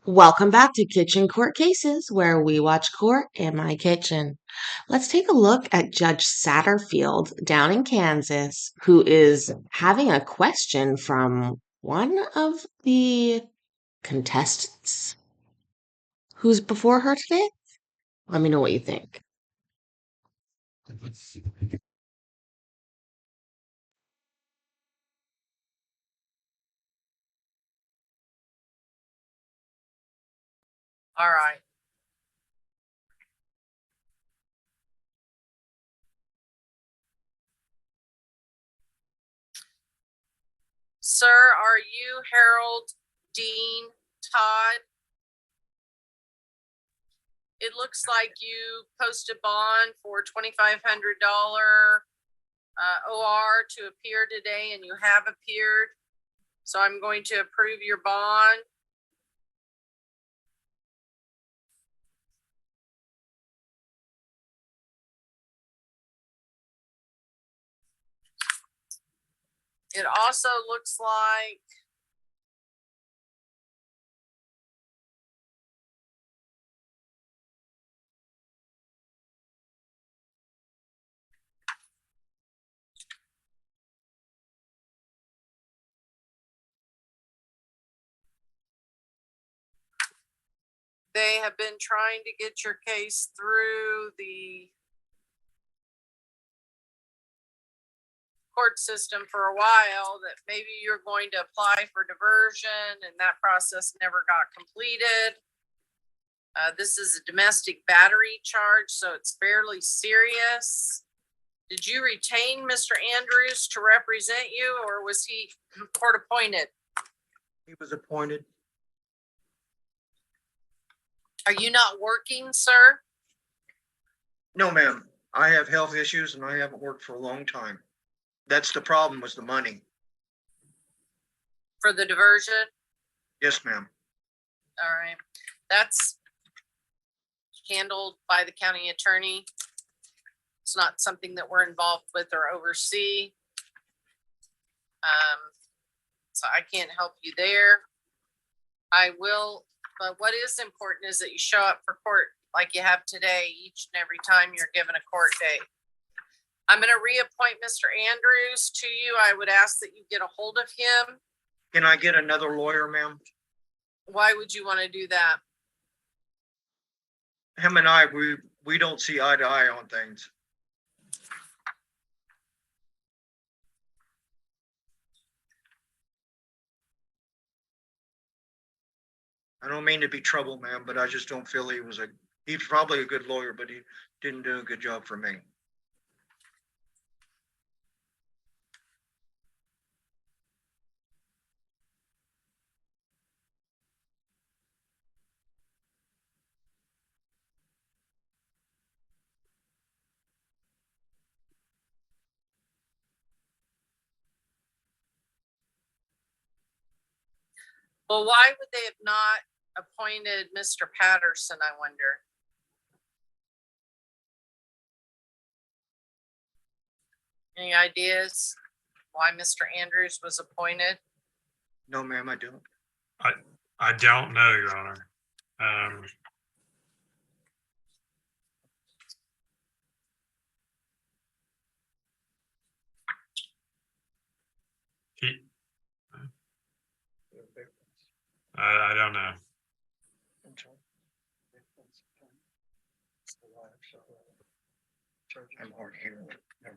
Welcome back to Kitchen Court Cases, where we watch court in my kitchen. Let's take a look at Judge Satterfield down in Kansas, who is having a question from one of the contestants who's before her today. Let me know what you think. All right. Sir, are you Harold Dean Todd? It looks like you posted bond for $2,500 OR to appear today, and you have appeared. So I'm going to approve your bond. It also looks like they have been trying to get your case through the court system for a while, that maybe you're going to apply for diversion, and that process never got completed. This is a domestic battery charge, so it's fairly serious. Did you retain Mr. Andrews to represent you, or was he court appointed? He was appointed. Are you not working, sir? No, ma'am. I have health issues and I haven't worked for a long time. That's the problem, was the money. For the diversion? Yes, ma'am. All right. That's handled by the county attorney. It's not something that we're involved with or oversee. So I can't help you there. I will, but what is important is that you show up for court like you have today, each and every time you're given a court date. I'm going to reappoint Mr. Andrews to you. I would ask that you get a hold of him. Can I get another lawyer, ma'am? Why would you want to do that? Him and I, we don't see eye to eye on things. I don't mean to be trouble, ma'am, but I just don't feel he's probably a good lawyer, but he didn't do a good job for me. Well, why would they have not appointed Mr. Patterson, I wonder? Any ideas why Mr. Andrews was appointed? No, ma'am, I don't. I don't know, Your Honor. I don't know.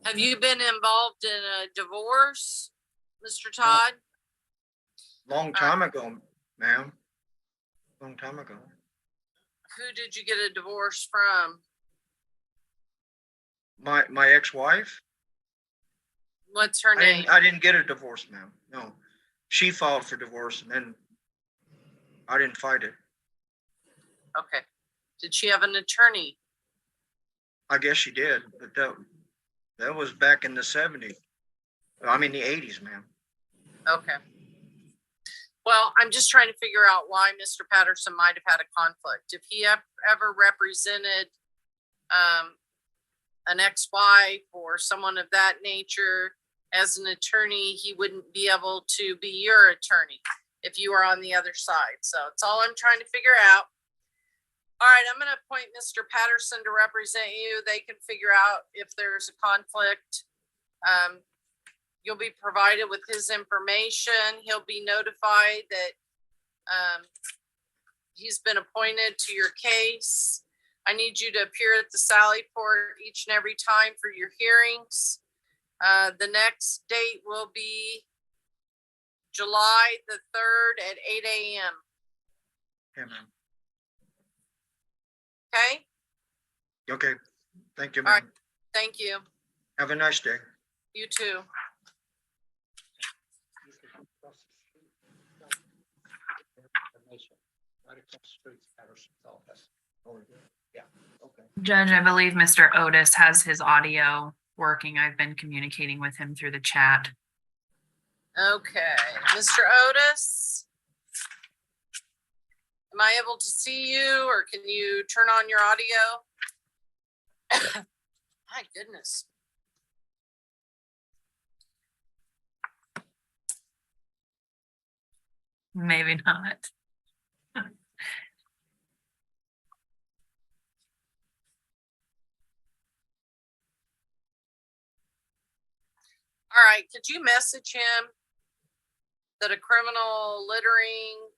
Have you been involved in a divorce, Mr. Todd? Long time ago, ma'am. Long time ago. Who did you get a divorce from? My ex-wife. What's her name? I didn't get a divorce, ma'am. No, she filed for divorce, and then I didn't fight it. Okay. Did she have an attorney? I guess she did, but that was back in the 70s. I mean the 80s, ma'am. Okay. Well, I'm just trying to figure out why Mr. Patterson might have had a conflict. If he ever represented an ex-wife or someone of that nature as an attorney, he wouldn't be able to be your attorney. if you are on the other side. So it's all I'm trying to figure out. All right, I'm gonna appoint Mr. Patterson to represent you. They can figure out if there's a conflict. You'll be provided with his information. He'll be notified that he's been appointed to your case. I need you to appear at the Sally Port each and every time for your hearings. The next date will be July the 3rd at 8 a.m. Yeah, ma'am. Okay? Okay, thank you, All right. ma'am. Thank you. Have a nice day. You too. Judge, I believe Mr. Otis has his audio working. I've been communicating with him through the chat. Okay, Mr. Otis? Am I able to see you, or can you turn on your audio? My goodness. Maybe not. All right, could you message him that a criminal littering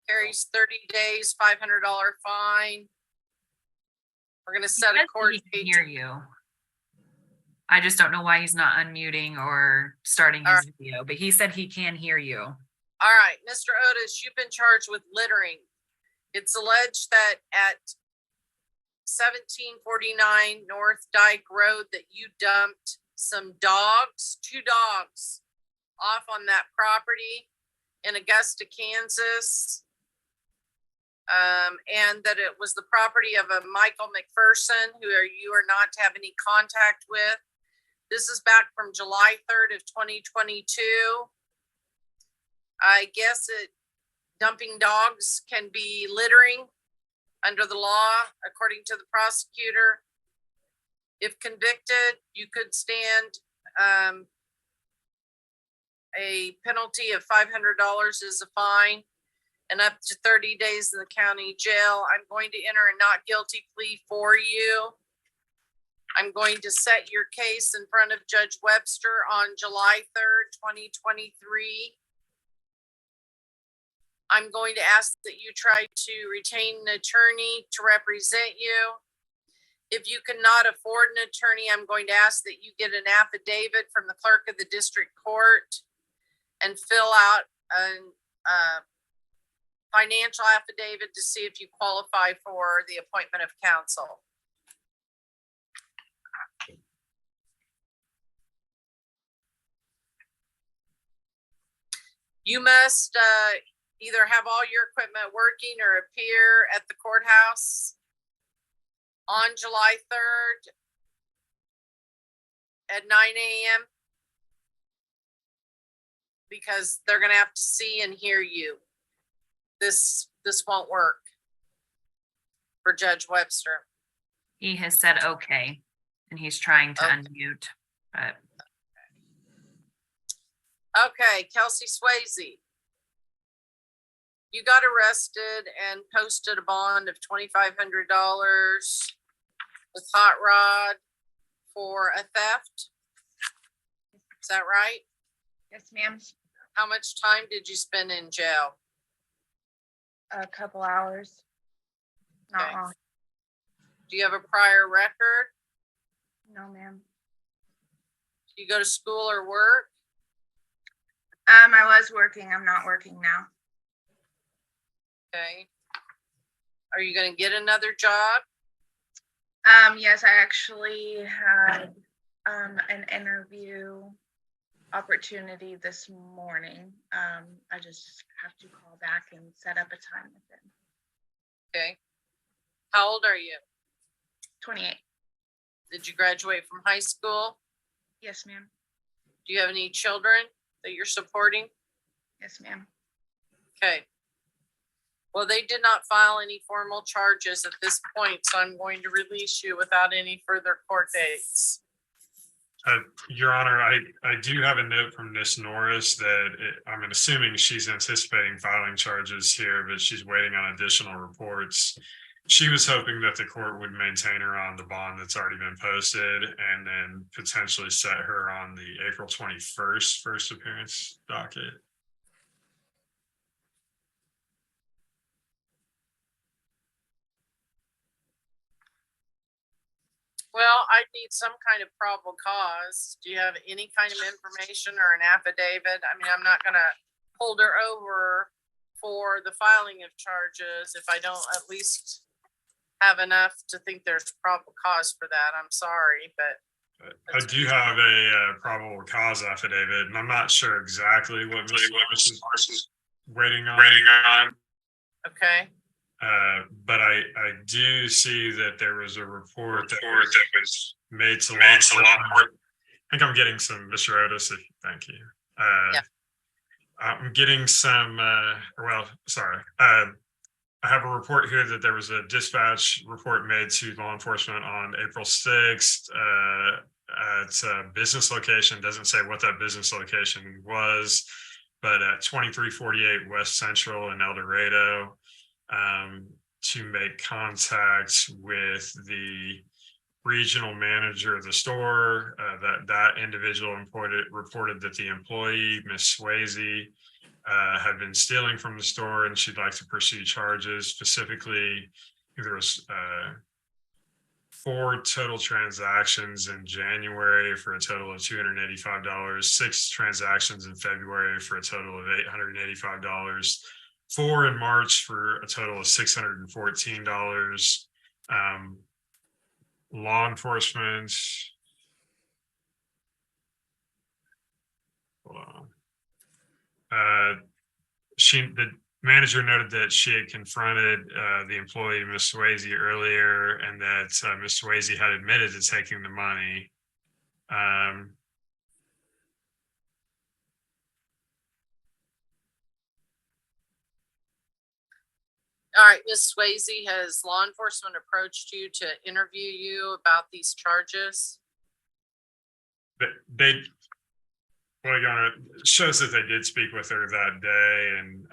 carries 30 days, $500 fine? We're gonna set a court He can date. hear you. I just don't know why he's not unmuting or starting his video, but he said he can hear you. All right, Mr. Otis, you've been charged with littering. It's alleged that at 1749 North Dyke Road that you dumped some dogs, 2 dogs, off on that property in Augusta, Kansas. And that it was the property of a Michael McPherson, who you are not to have any contact with. This is back from July 3rd of 2022. I guess dumping dogs can be littering under the law, according to the prosecutor. If convicted, you could stand a penalty of $500 as a fine and up to 30 days in the county jail. I'm going to enter a not guilty plea for you. I'm going to set your case in front of Judge Webster on July 3rd, 2023. I'm going to ask that you try to retain an attorney to represent you. If you cannot afford an attorney, I'm going to ask that you get an affidavit from the clerk of the district court and fill out a financial affidavit to see if you qualify for the appointment of counsel. You must either have all your equipment working or appear at the courthouse on July 3rd at 9 a.m. because they're going to have to see and hear you. This won't work for Judge Webster. He has said okay, and he's trying to unmute, but Okay, Kelsey Swayze. You got arrested and posted a bond of $2,500 with Hot Rod for a theft. Is that right? Yes, ma'am. How much time did you spend in jail? A couple hours. Not Okay. long. Do you have a prior record? No, ma'am. Do you go to school or work? I was working. I'm not working now. Okay. Are you going to get another job? Yes, I actually had an interview opportunity this morning. I just have to call back and set up a time with them. Okay. How old are you? 28. Did you graduate from high school? Yes, ma'am. Do you have any children that you're supporting? Yes, ma'am. Okay. Well, they did not file any formal charges at this point, so I'm going to release you without any further court dates. Your Honor, I do have a note from Miss Norris that I'm assuming she's anticipating filing charges here, but she's waiting on additional reports. She was hoping that the court would maintain her on the bond that's already been posted and then potentially set her on the April 21st first appearance docket. Well, I need some kind of probable cause. Do you have any kind of information or an affidavit? I mean, I'm not gonna hold her over for the filing of charges if I don't at least have enough to think there's probable cause for that. I'm sorry, but I do have a probable cause affidavit, and I'm not sure exactly what Mrs. Parsons waiting on. okay. But I do see that there was a report that was made to law enforcement. I think I'm getting some, Mr. Otis, thank you. Yeah. I'm getting some, I have a report here that there was a dispatch report made to law enforcement on April 6th at a business location. Doesn't say what that business location was, but at 2348 West Central in El Dorado, to make contact with the regional manager of the store. That individual reported that the employee, Miss Swayze, had been stealing from the store, and she'd like to pursue charges. Specifically, there was 4 total transactions in January for a total of $285, 6 transactions in February for a total of $885, 4 in March for a total of $614. Law enforcement. Hold on. The manager noted that she had confronted the employee, Miss Swayze, earlier, and that Miss Swayze had admitted to taking the money. All right, Ms. Swayze, has law enforcement approached you to interview you about these charges? Well, Your Honor, it shows that they did speak with her that day, and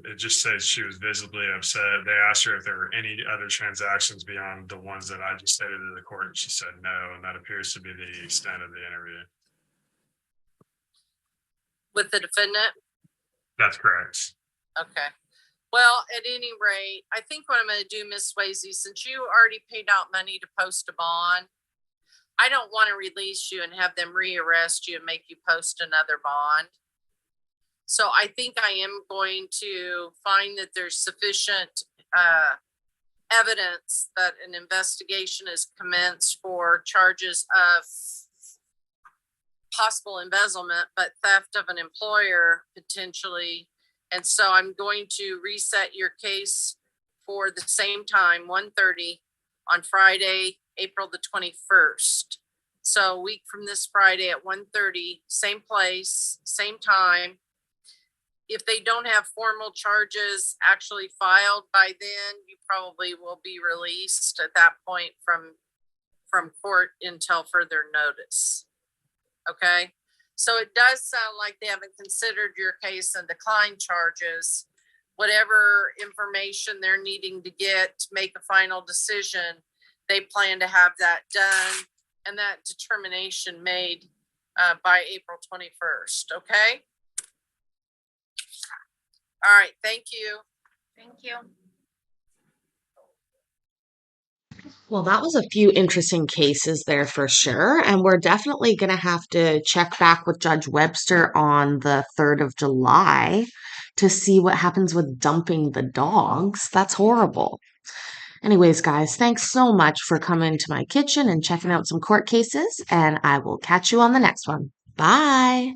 it just says she was visibly upset. They asked her if there were any other transactions beyond the ones that I just stated to the court, and she said no, and that appears to be the extent of the interview. With the defendant? That's correct. Okay. Well, at any rate, I think what I'm going to do, Ms. Swayze, since you already paid out money to post a bond, I don't want to release you and have them rearrest you and make you post another bond. So I think I am going to find that there's sufficient evidence that an investigation is commenced for charges of possible embezzlement, but theft of an employer potentially. And so I'm going to reset your case for the same time, 1:30 on Friday, April the 21st. So a week from this Friday at 1:30, same place, same time. If they don't have formal charges actually filed by then, you probably will be released at that point from court until further notice. Okay? So it does sound like they haven't considered your case and declined charges. Whatever information they're needing to get to make a final decision, they plan to have that done and that determination made by April 21st. Okay? All right. Thank you. Thank you. Well, that was a few interesting cases there for sure. And we're definitely going to have to check back with Judge Webster on the 3rd of July to see what happens with dumping the dogs. That's horrible. Anyways, guys, thanks so much for coming to my kitchen and checking out some court cases. And I will catch you on the next one. Bye.